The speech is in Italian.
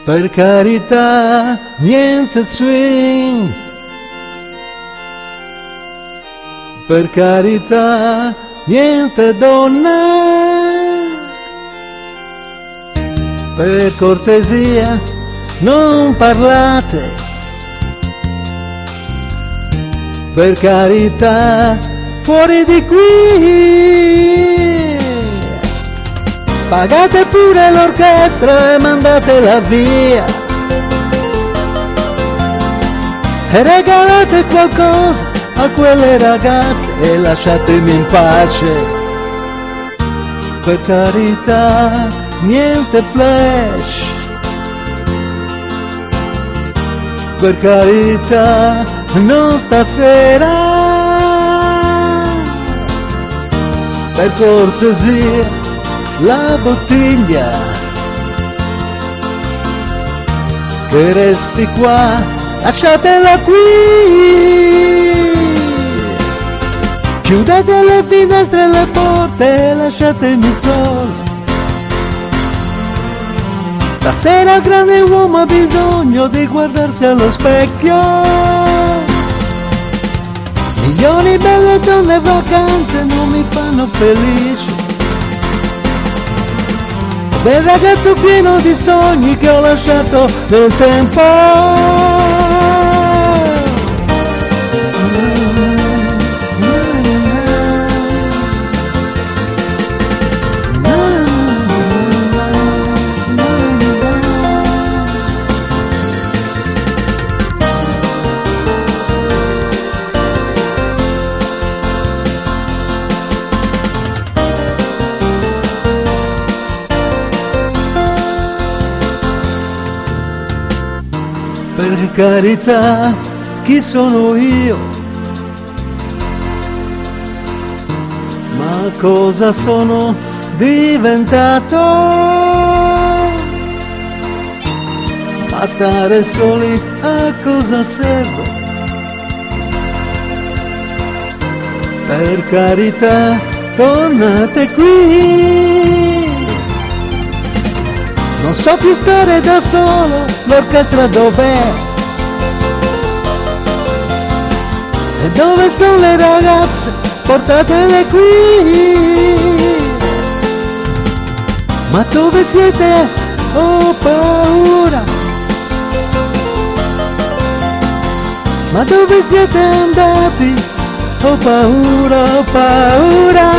Per carità, niente swing. Per carità, niente donna. Per cortesia, non parlate. Per carità, fuori di qui. Pagate pure l'orchestra e mandatela via. E regalate qualcosa a quelle ragazze e lasciatemi in pace. Per carità, niente flash. Per carità, non stasera. Per cortesia, la bottiglia. Che resti qua, lasciatela qui. Chiudete le finestre e le porte e lasciatemi solo. Stasera il grande uomo ha bisogno di guardarsi allo specchio. Milioni di belle donne vacanze non mi fanno felice. Bel ragazzo pieno di sogni che ho lasciato nel tempo. Per carità, chi sono io? Ma cosa sono diventato? A stare soli a cosa serve? Per carità, tornate qui. Non so più stare da solo, l'orchestra dov'è? E dove sono le ragazze? Portatele qui. Ma dove siete? Ho paura. Ma dove siete andati? Ho paura, ho paura.